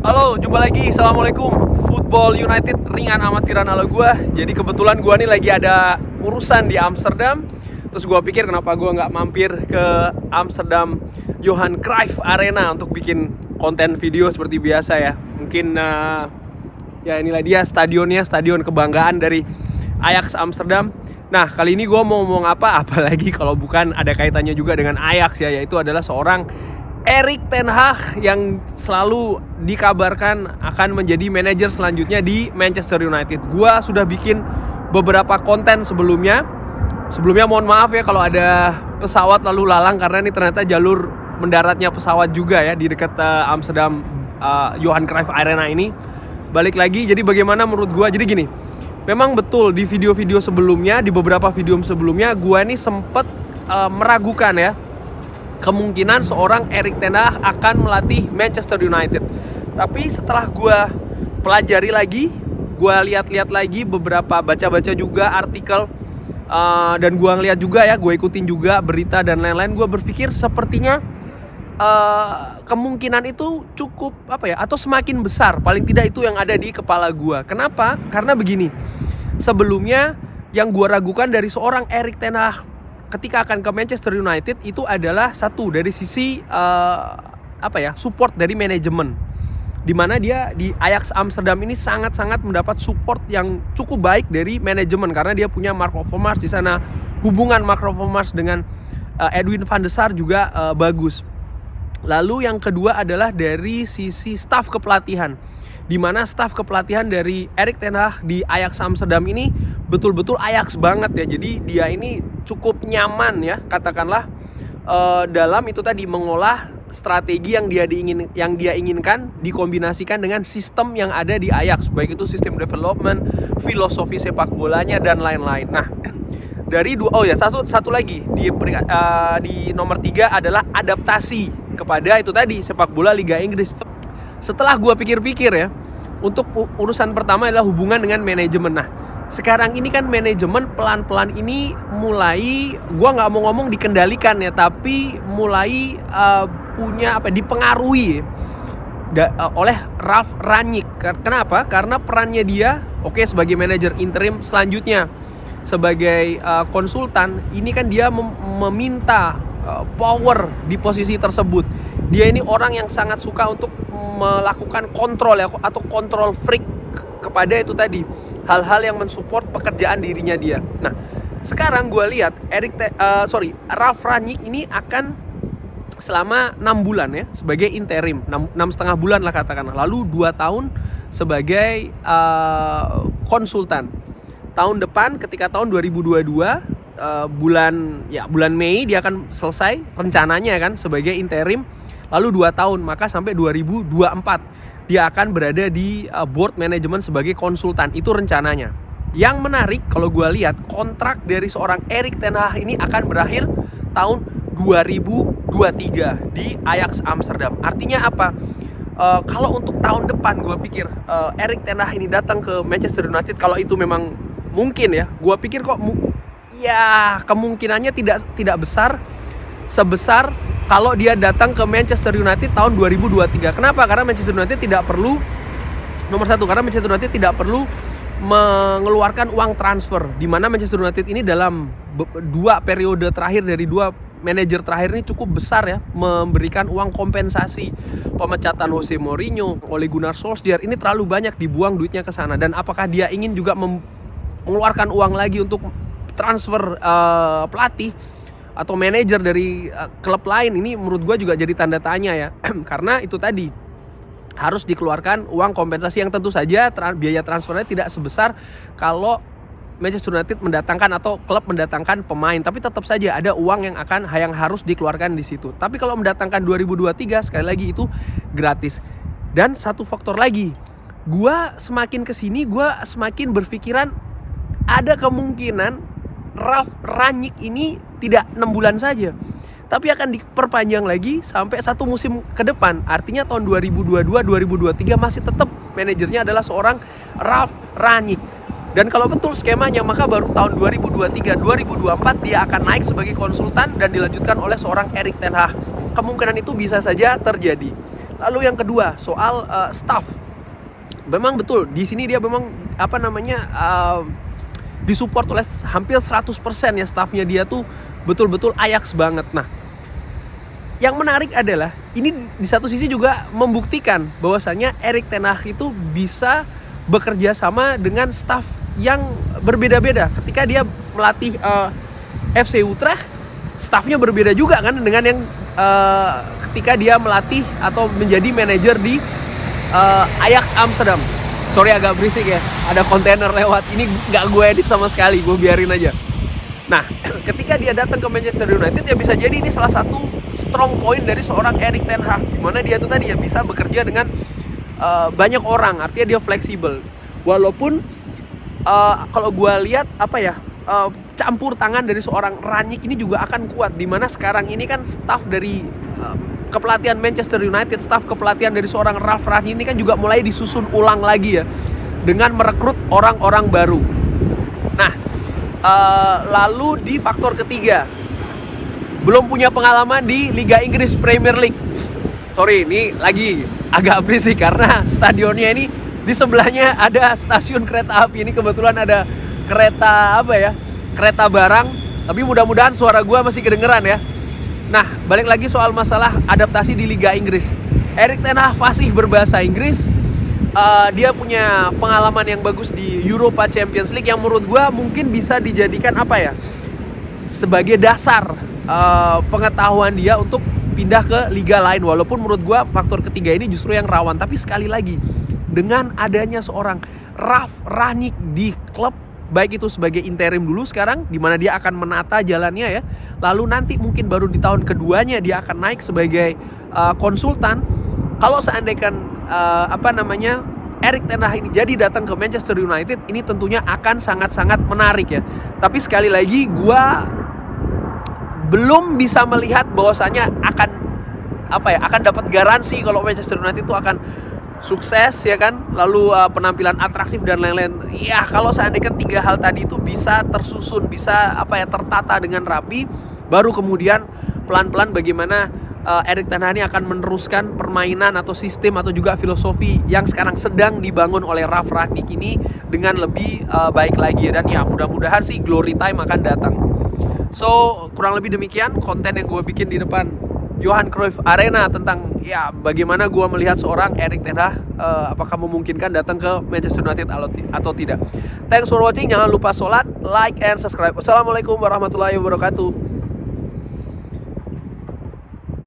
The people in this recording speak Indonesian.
Halo, jumpa lagi. Assalamualaikum. Football United ringan amatiran ala gue. Jadi kebetulan gue nih lagi ada urusan di Amsterdam. Terus gue pikir kenapa gue nggak mampir ke Amsterdam Johan Cruyff Arena untuk bikin konten video seperti biasa ya. Mungkin ya inilah dia stadionnya, stadion kebanggaan dari Ajax Amsterdam. Nah, kali ini gue mau ngomong apa? Apalagi kalau bukan ada kaitannya juga dengan Ajax ya, yaitu adalah seorang Erik ten Hag yang selalu dikabarkan akan menjadi manajer selanjutnya di Manchester United. Gua sudah bikin beberapa konten sebelumnya. Sebelumnya mohon maaf ya kalau ada pesawat lalu lalang, karena ini ternyata jalur mendaratnya pesawat juga ya di dekat Amsterdam Johan Cruyff Arena ini. Balik lagi, jadi bagaimana menurut gua? Jadi gini, memang betul di video-video sebelumnya, di beberapa video sebelumnya gua nih sempet meragukan ya kemungkinan seorang Erik ten Hag akan melatih Manchester United. Tapi setelah gue pelajari lagi, gue lihat-lihat lagi beberapa, baca-baca juga artikel, dan gue ngeliat juga ya, gue ikutin juga berita dan lain-lain. Gue berpikir sepertinya kemungkinan itu cukup atau semakin besar. Paling tidak itu yang ada di kepala gue. Kenapa? Karena begini, sebelumnya yang gue ragukan dari seorang Erik ten Hag ketika akan ke Manchester United itu adalah satu dari sisi support dari manajemen, dimana dia di Ajax Amsterdam ini sangat-sangat mendapat support yang cukup baik dari manajemen karena dia punya Mark Overmars di sana. Hubungan Mark Overmars dengan Edwin van der Sar juga bagus. Lalu yang kedua adalah dari sisi staf kepelatihan, di mana staf kepelatihan dari Erik ten Hag di Ajax Amsterdam ini betul-betul Ajax banget ya. Jadi dia ini cukup nyaman ya, katakanlah dalam itu tadi mengolah strategi yang dia inginkan dikombinasikan dengan sistem yang ada di Ajax, baik itu sistem development, filosofi sepak bolanya dan lain-lain. Nah, dari satu lagi di nomor 3 adalah adaptasi kepada itu tadi sepak bola Liga Inggris. Setelah gua pikir-pikir ya, untuk urusan pertama adalah hubungan dengan manajemen. Nah, sekarang ini kan manajemen pelan-pelan ini mulai, gua nggak mau ngomong dikendalikan ya, tapi mulai dipengaruhi oleh Ralf Rangnick. Kenapa? Karena perannya dia sebagai manajer interim selanjutnya, sebagai konsultan ini kan dia meminta power di posisi tersebut. Dia ini orang yang sangat suka untuk melakukan kontrol ya, atau kontrol freak kepada itu tadi hal-hal yang mensupport pekerjaan dirinya dia. Nah, sekarang gue lihat Ralf Rangnick ini akan selama 6 bulan ya sebagai interim, 6,5 bulan lah katakanlah, lalu 2 tahun sebagai konsultan. Tahun depan ketika tahun 2022 bulan Mei dia akan selesai rencananya kan sebagai interim, lalu 2 tahun, maka sampai 2024 dia akan berada di board management sebagai konsultan. Itu rencananya. Yang menarik kalau gue lihat, kontrak dari seorang Erik ten Hag ini akan berakhir tahun 2023 di Ajax Amsterdam. Artinya apa? Kalau untuk tahun depan gue pikir Erik ten Hag ini datang ke Manchester United, kalau itu memang mungkin ya, gue pikir kemungkinannya tidak besar sebesar kalau dia datang ke Manchester United tahun 2023. Kenapa? Karena Manchester United tidak perlu, nomor satu, karena Manchester United tidak perlu mengeluarkan uang transfer, di mana Manchester United ini dalam 2 periode terakhir dari 2 manajer terakhir ini cukup besar ya, memberikan uang kompensasi. Pemecatan Jose Mourinho, Ole Gunnar Solskjaer, ini terlalu banyak dibuang duitnya ke sana. Dan apakah dia ingin juga mengeluarkan uang lagi untuk transfer pelatih atau manajer dari klub lain? Ini menurut gue juga jadi tanda tanya ya. Karena itu tadi harus dikeluarkan uang kompensasi yang tentu saja biaya transfernya tidak sebesar kalau Manchester United mendatangkan atau klub mendatangkan pemain, tapi tetap saja ada uang yang harus dikeluarkan di situ. Tapi kalau mendatangkan 2023 sekali lagi itu gratis. Dan satu faktor lagi, gue semakin kesini gue semakin berpikiran ada kemungkinan Ralf Rangnick ini tidak 6 bulan saja, tapi akan diperpanjang lagi sampai 1 musim ke depan. Artinya tahun 2022-2023 masih tetap manajernya adalah seorang Ralf Rangnick. Dan kalau betul skemanya, maka baru tahun 2023-2024 dia akan naik sebagai konsultan dan dilanjutkan oleh seorang Erik ten Hag. Kemungkinan itu bisa saja terjadi. Lalu yang kedua soal staff. Memang betul di sini dia memang disupport oleh hampir 100% ya, staffnya dia tuh betul-betul Ajax banget. Nah, yang menarik adalah ini di satu sisi juga membuktikan bahwasannya Erik ten Hag itu bisa bekerja sama dengan staff yang berbeda-beda. Ketika dia melatih FC Utrecht, staffnya berbeda juga kan dengan yang ketika dia melatih atau menjadi manajer di Ajax Amsterdam. Sorry agak berisik ya, ada kontainer lewat. Ini nggak gue edit sama sekali, gue biarin aja. Nah, ketika dia datang ke Manchester United, ya bisa jadi ini salah satu strong point dari seorang Erik ten Hag, dimana dia tuh tadi ya bisa bekerja dengan banyak orang, artinya dia fleksibel. Walaupun kalau gue lihat campur tangan dari seorang Rangnick ini juga akan kuat, dimana sekarang ini kan staff dari kepelatihan Manchester United, staff kepelatihan dari seorang Ralf Rangnick ini kan juga mulai disusun ulang lagi ya, dengan merekrut orang-orang baru. Nah, lalu di faktor ketiga, belum punya pengalaman di Liga Inggris Premier League. Sorry, ini lagi agak berisik karena stadionnya ini di sebelahnya ada stasiun kereta api. Ini kebetulan ada kereta kereta barang. Tapi mudah-mudahan suara gue masih kedengeran ya. Nah, balik lagi soal masalah adaptasi di Liga Inggris. Erik ten Hag fasih berbahasa Inggris. Dia punya pengalaman yang bagus di Europa Champions League yang menurut gue mungkin bisa dijadikan sebagai dasar pengetahuan dia untuk pindah ke liga lain. Walaupun menurut gue faktor ketiga ini justru yang rawan. Tapi sekali lagi, dengan adanya seorang Ralf Rangnick di klub, baik itu sebagai interim dulu sekarang, dimana dia akan menata jalannya ya, lalu nanti mungkin baru di tahun keduanya dia akan naik sebagai konsultan. Kalau seandainya Erik ten Hag ini jadi datang ke Manchester United, ini tentunya akan sangat-sangat menarik ya. Tapi sekali lagi gue belum bisa melihat bahwasanya akan dapat garansi kalau Manchester United itu akan sukses ya kan, lalu penampilan atraktif dan lain-lain. Ya kalau seandainya tiga hal tadi itu bisa tersusun, bisa tertata dengan rapi, baru kemudian pelan-pelan bagaimana Erik ten Hag ini akan meneruskan permainan atau sistem atau juga filosofi yang sekarang sedang dibangun oleh Ralf Rangnick ini dengan lebih baik lagi ya. Dan ya mudah-mudahan sih glory time akan datang. So kurang lebih demikian konten yang gue bikin di depan Johan Cruyff Arena tentang ya bagaimana gue melihat seorang Erik ten Hag apakah memungkinkan datang ke Manchester United atau tidak. Thanks for watching, jangan lupa sholat, like and subscribe. Assalamualaikum warahmatullahi wabarakatuh.